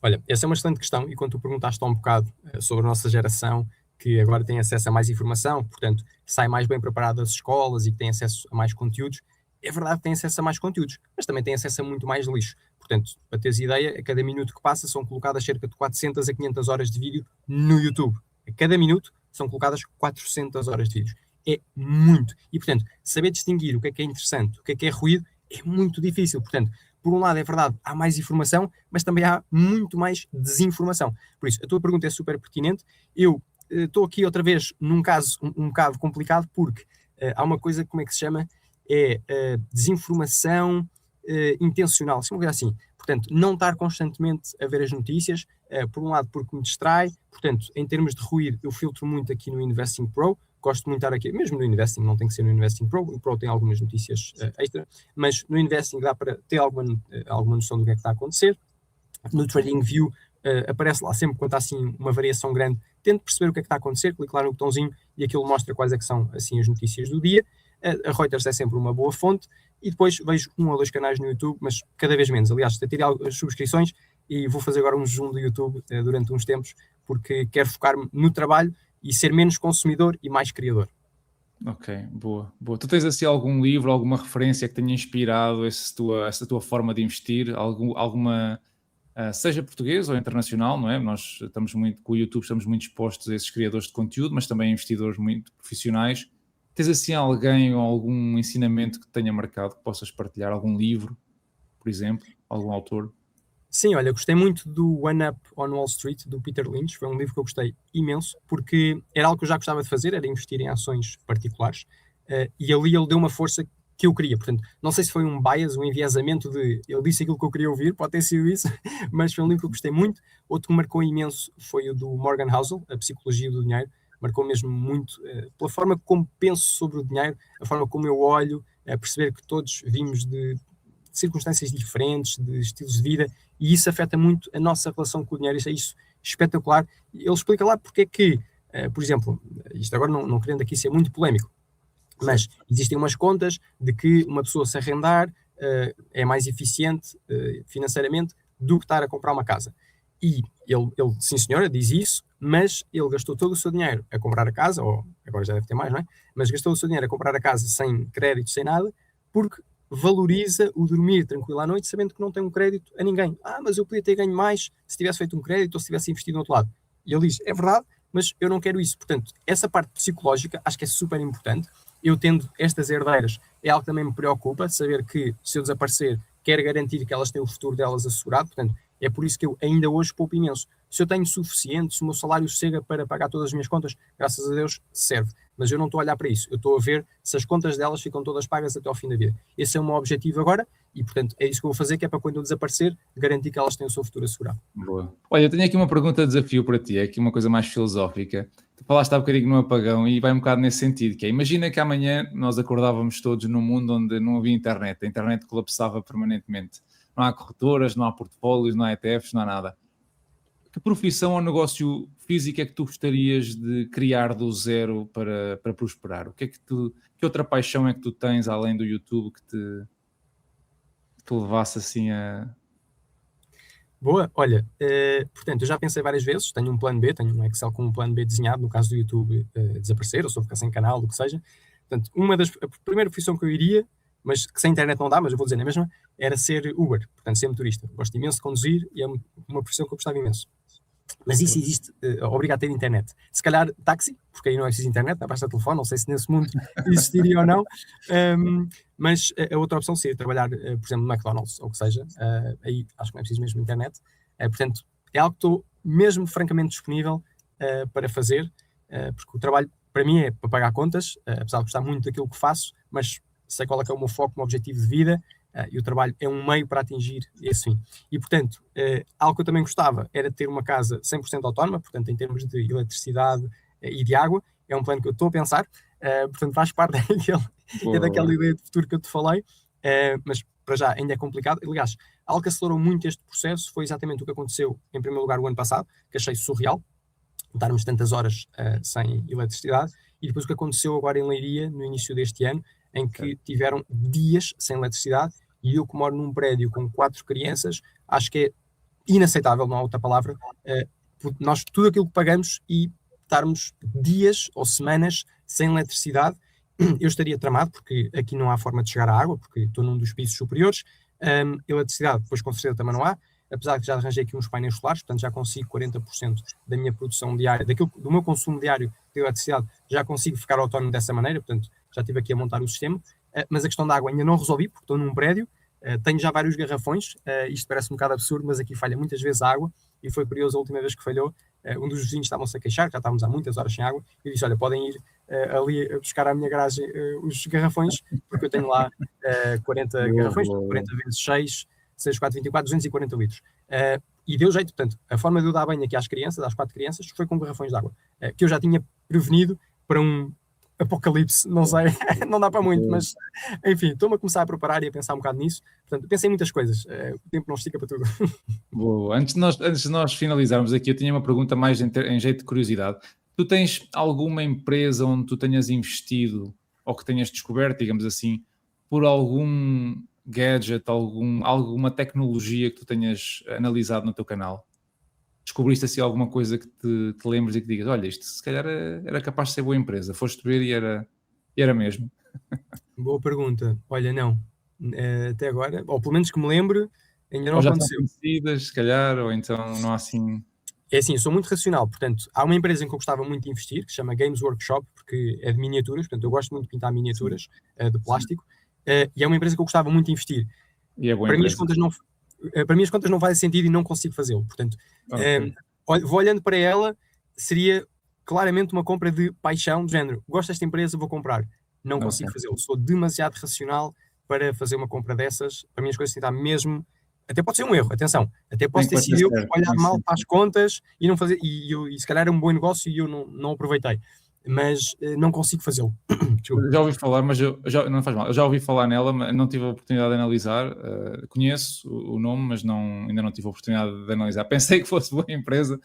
[SPEAKER 2] Olha, essa é uma excelente questão, e quando tu perguntaste há um bocado sobre a nossa geração, que agora tem acesso a mais informação, portanto, sai mais bem preparado das escolas e que tem acesso a mais conteúdos, é verdade que tem acesso a mais conteúdos, mas também tem acesso a muito mais lixo. Portanto, para teres ideia, a cada minuto que passa são colocadas cerca de 400 a 500 horas de vídeo no YouTube. A cada minuto são colocadas 400 horas de vídeos. É muito. E, portanto, saber distinguir o que é interessante, o que é ruído, é muito difícil. Portanto, por um lado, é verdade, há mais informação, mas também há muito mais desinformação. Por isso, a tua pergunta é super pertinente. Eu estou aqui outra vez num caso um bocado complicado, porque há uma coisa, como é que se chama? É desinformação intencional, assim, uma coisa assim. Portanto, não estar constantemente a ver as notícias, por um lado porque me distrai, portanto, em termos de ruído, eu filtro muito aqui no Investing Pro, gosto muito de estar aqui, mesmo no Investing, não tem que ser no Investing Pro, o Pro tem algumas notícias extra, mas no Investing dá para ter alguma noção do que é que está a acontecer. No TradingView aparece lá sempre quando há assim uma variação grande, tento perceber o que é que está a acontecer, clico lá no botãozinho e aquilo mostra quais é que são assim as notícias do dia. A Reuters é sempre uma boa fonte, e depois vejo 1 ou 2 canais no YouTube, mas cada vez menos. Aliás, tirei as subscrições e vou fazer agora um jejum do YouTube durante uns tempos, porque quero focar-me no trabalho e ser menos consumidor e mais criador.
[SPEAKER 1] Ok, boa, boa. Tu tens assim algum livro, alguma referência que tenha inspirado essa tua forma de investir? Alguma, seja português ou internacional, não é? Nós estamos muito, com o YouTube estamos muito expostos a esses criadores de conteúdo, mas também a investidores muito profissionais. Tens assim alguém ou algum ensinamento que te tenha marcado, que possas partilhar? Algum livro, por exemplo? Algum autor?
[SPEAKER 2] Sim, olha, gostei muito do One Up on Wall Street, do Peter Lynch. Foi um livro que eu gostei imenso, porque era algo que eu já gostava de fazer, era investir em ações particulares, e ali ele deu uma força que eu queria. Portanto, não sei se foi um bias, um enviesamento de ele disse aquilo que eu queria ouvir, pode ter sido isso, mas foi um livro que eu gostei muito. Outro que marcou imenso foi o do Morgan Housel, A Psicologia do Dinheiro. Marcou mesmo muito pela forma como penso sobre o dinheiro, a forma como eu olho, a perceber que todos vimos de circunstâncias diferentes, de estilos de vida, e isso afeta muito a nossa relação com o dinheiro. Isso é espetacular. Ele explica lá porque é que, por exemplo, isto agora não querendo aqui ser muito polémico, mas existem umas contas de que uma pessoa se arrendar é mais eficiente financeiramente do que estar a comprar uma casa. E ele, sim senhora, diz isso, mas ele gastou todo o seu dinheiro a comprar a casa, ou agora já deve ter mais, não é? Mas gastou o seu dinheiro a comprar a casa sem crédito, sem nada, porque valoriza o dormir tranquilo à noite, sabendo que não tem um crédito a ninguém. Mas eu podia ter ganho mais se tivesse feito um crédito ou se tivesse investido no outro lado. E ele diz, é verdade, mas eu não quero isso. Portanto, essa parte psicológica acho que é super importante. Eu tendo estas herdeiras, é algo que também me preocupa, saber que se eu desaparecer, quero garantir que elas têm o futuro delas assegurado. Portanto, é por isso que eu ainda hoje poupo imenso. Se eu tenho suficiente, se o meu salário chega para pagar todas as minhas contas, graças a Deus, serve. Mas eu não estou a olhar para isso. Eu estou a ver se as contas delas ficam todas pagas até ao fim da vida. Esse é o meu objetivo agora e, portanto, é isso que eu vou fazer, que é para quando eu desaparecer, garantir que elas têm o seu futuro assegurado.
[SPEAKER 1] Boa. Olha, eu tenho aqui uma pergunta de desafio para ti, é aqui uma coisa mais filosófica. Tu falaste há bocadinho no apagão e vai um bocado nesse sentido, que é, imagina que amanhã nós acordávamos todos num mundo onde não havia internet, a internet colapsava permanentemente. Não há corretoras, não há portfólios, não há ETFs, não há nada. Que profissão ou negócio físico é que tu gostarias de criar do zero para prosperar? O que é que outra paixão é que tu tens além do YouTube que te levasse assim a...
[SPEAKER 2] Boa, olha, portanto, eu já pensei várias vezes, tenho um plano B, tenho um Excel com um plano B desenhado, no caso do YouTube desaparecer, ou se eu ficar sem canal, o que seja. Portanto, a primeira profissão que eu iria, mas que sem internet não dá, mas eu vou dizer na mesma, era ser Uber, portanto, ser motorista. Gosto imenso de conduzir e é uma profissão que eu gostava imenso. Mas isso existe, obriga a ter internet. Se calhar táxi, porque aí não é preciso internet, dá basta telefone, não sei se nesse mundo existiria ou não. Mas a outra opção seria trabalhar, por exemplo, no McDonald's, ou o que seja. Aí acho que não é preciso mesmo internet. Portanto, é algo que estou mesmo francamente disponível para fazer, porque o trabalho, para mim, é para pagar contas, apesar de gostar muito daquilo que faço, mas sei qual é que é o meu foco, o meu objetivo de vida, e o trabalho é um meio para atingir esse fim. E, portanto, algo que eu também gostava era ter uma casa 100% autónoma, portanto, em termos de eletricidade e de água. É um plano que eu estou a pensar, portanto, faz parte daquela ideia de futuro que eu te falei, mas para já ainda é complicado. Aliás, algo que acelerou muito este processo foi exatamente o que aconteceu, em primeiro lugar, o ano passado, que achei surreal, estarmos tantas horas sem eletricidade, e depois o que aconteceu agora em Leiria, no início deste ano, em que tiveram dias sem eletricidade, e eu que moro num prédio com 4 crianças, acho que é inaceitável, não há outra palavra, nós tudo aquilo que pagamos e estarmos dias ou semanas sem eletricidade, eu estaria tramado, porque aqui não há forma de chegar à água, porque estou num dos pisos superiores. Eletricidade, depois com certeza também não há, apesar de que já arranjei aqui uns painéis solares, portanto já consigo 40% da minha produção diária, do meu consumo diário de eletricidade, já consigo ficar autónomo dessa maneira, portanto já estive aqui a montar o sistema. Mas a questão da água ainda não resolvi, porque estou num prédio, tenho já vários garrafões, isto parece um bocado absurdo, mas aqui falha muitas vezes a água, e foi curioso a última vez que falhou, um dos vizinhos estavam-se a queixar, já estávamos há muitas horas sem água, e disse, olha, podem ir ali buscar à minha garagem os garrafões, porque eu tenho lá 40 garrafões, 40 vezes 6, 6, 4, 24, 240 litros. E deu jeito, portanto, a forma de eu dar banho aqui às crianças, às 4 crianças, foi com garrafões de água, que eu já tinha prevenido para um apocalipse, não sei, não dá para muito, mas enfim, estou-me a começar a preparar e a pensar um bocado nisso. Portanto, pensei em muitas coisas, o tempo não estica para tudo.
[SPEAKER 1] Boa. Antes de nós finalizarmos aqui, eu tinha uma pergunta mais em jeito de curiosidade. Tu tens alguma empresa onde tu tenhas investido ou que tenhas descoberto, digamos assim, por algum gadget, alguma tecnologia que tu tenhas analisado no teu canal? Descobriste assim alguma coisa que te lembres e que digas, olha, isto se calhar era capaz de ser boa empresa, foste ver e era mesmo?
[SPEAKER 2] Boa pergunta. Olha, não. Até agora, ou pelo menos que me lembre, ainda não
[SPEAKER 1] Ou já
[SPEAKER 2] aconteceu.
[SPEAKER 1] estão conhecidas, se calhar, ou então não há assim...
[SPEAKER 2] É assim, eu sou muito racional, portanto, há uma empresa em que eu gostava muito de investir, que se chama Games Workshop, porque é de miniaturas, portanto, eu gosto muito de pintar miniaturas de plástico, e é uma empresa que eu gostava muito de investir.
[SPEAKER 1] E é boa
[SPEAKER 2] Para mim,
[SPEAKER 1] empresa.
[SPEAKER 2] para mim as contas não fazem sentido e não consigo fazê-lo. Portanto,
[SPEAKER 1] Ok.
[SPEAKER 2] vou olhando para ela, seria claramente uma compra de paixão, do género, gosto desta empresa, vou comprar. Não consigo fazê-lo. Sou demasiado racional para fazer uma compra dessas. Para mim as coisas têm de estar mesmo... Até pode ser um erro, atenção. Até posso ter sido eu olhar mal para as contas e não fazer... E se calhar era um bom negócio e eu não aproveitei. Mas não consigo fazê-lo.
[SPEAKER 1] Já ouvi falar, mas não faz mal. Eu já ouvi falar nela, mas não tive a oportunidade de analisar. Conheço o nome, mas ainda não tive a oportunidade de analisar. Pensei que fosse boa empresa,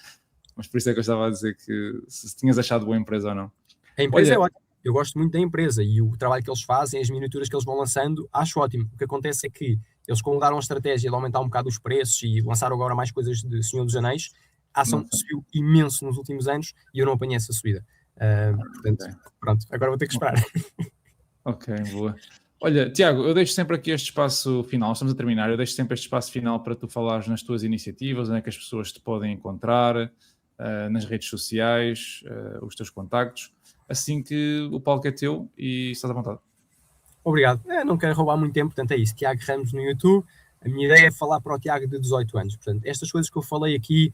[SPEAKER 1] mas por isso é que eu estava a dizer que se tinhas achado boa empresa ou não.
[SPEAKER 2] A empresa é ótima. Eu gosto muito da empresa e o trabalho que eles fazem, as miniaturas que eles vão lançando, acho ótimo. O que acontece é que eles, como mudaram a estratégia de aumentar um bocado os preços e lançaram agora mais coisas de Senhor dos Anéis, a ação subiu imenso nos últimos anos e eu não apanhei essa subida. Portanto, pronto, agora vou ter que esperar.
[SPEAKER 1] Ok, boa. Olha, Tiago, eu deixo sempre aqui este espaço final, estamos a terminar, eu deixo sempre este espaço final para tu falares nas tuas iniciativas, onde é que as pessoas te podem encontrar, nas redes sociais, os teus contactos, assim que o palco é teu e estás à vontade.
[SPEAKER 2] Obrigado. Não quero roubar muito tempo, portanto é isso. Tiago Ramos no YouTube. A minha ideia é falar para o Tiago de 18 anos. Portanto, estas coisas que eu falei aqui,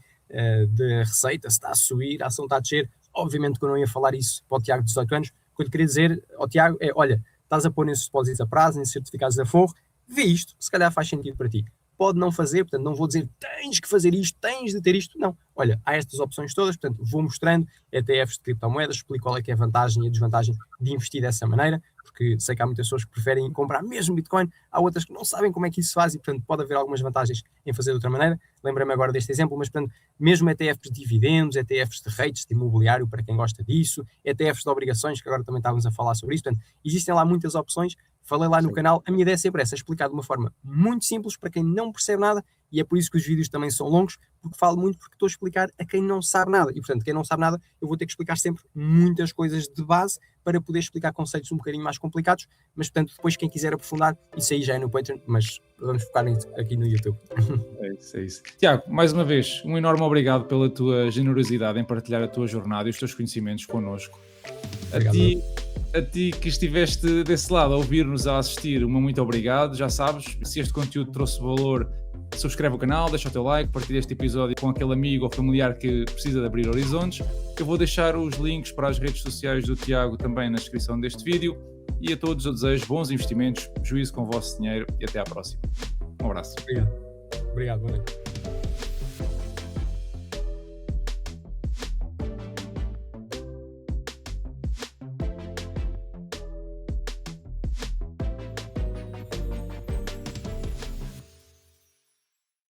[SPEAKER 2] de receita, se está a subir, a ação está a descer, obviamente que eu não ia falar isso para o Tiago de 18 anos. O que eu lhe queria dizer ao Tiago é, olha, estás a pôr nesses depósitos a prazo, nesses certificados de aforro, vê isto, se calhar faz sentido para ti. Pode não fazer, portanto não vou dizer tens que fazer isto, tens de ter isto, não. Olha, há estas opções todas, portanto vou mostrando ETFs de criptomoedas, explico qual é que é a vantagem e a desvantagem de investir dessa maneira, porque sei que há muitas pessoas que preferem comprar mesmo Bitcoin, há outras que não sabem como é que isso se faz e, portanto, pode haver algumas vantagens em fazer de outra maneira. Lembrei-me agora deste exemplo, mas, portanto, mesmo ETFs de dividendos, ETFs de rates, de imobiliário, para quem gosta disso, ETFs de obrigações, que agora também estávamos a falar sobre isso, portanto, existem lá muitas opções. Falei lá no canal, a minha ideia é sempre essa, explicar de uma forma muito simples para quem não percebe nada, e é por isso que os vídeos também são longos, porque falo muito porque estou a explicar a quem não sabe nada, e portanto, quem não sabe nada, eu vou ter que explicar sempre muitas coisas de base para poder explicar conceitos um bocadinho mais complicados, mas portanto, depois quem quiser aprofundar, isso aí já é no Patreon, mas vamos focar aqui no YouTube.
[SPEAKER 1] É isso. Tiago, mais uma vez, um enorme obrigado pela tua generosidade em partilhar a tua jornada e os teus conhecimentos connosco. A ti que estiveste desse lado a ouvir-nos, a assistir, muito obrigado. Já sabes, se este conteúdo trouxe valor, subscreve o canal, deixa o teu like, partilha este episódio com aquele amigo ou familiar que precisa de abrir horizontes. Eu vou deixar os links para as redes sociais do Tiago também na descrição deste vídeo. E a todos eu desejo bons investimentos, juízo com o vosso dinheiro e até à próxima. Um abraço.
[SPEAKER 2] Obrigado, boa noite.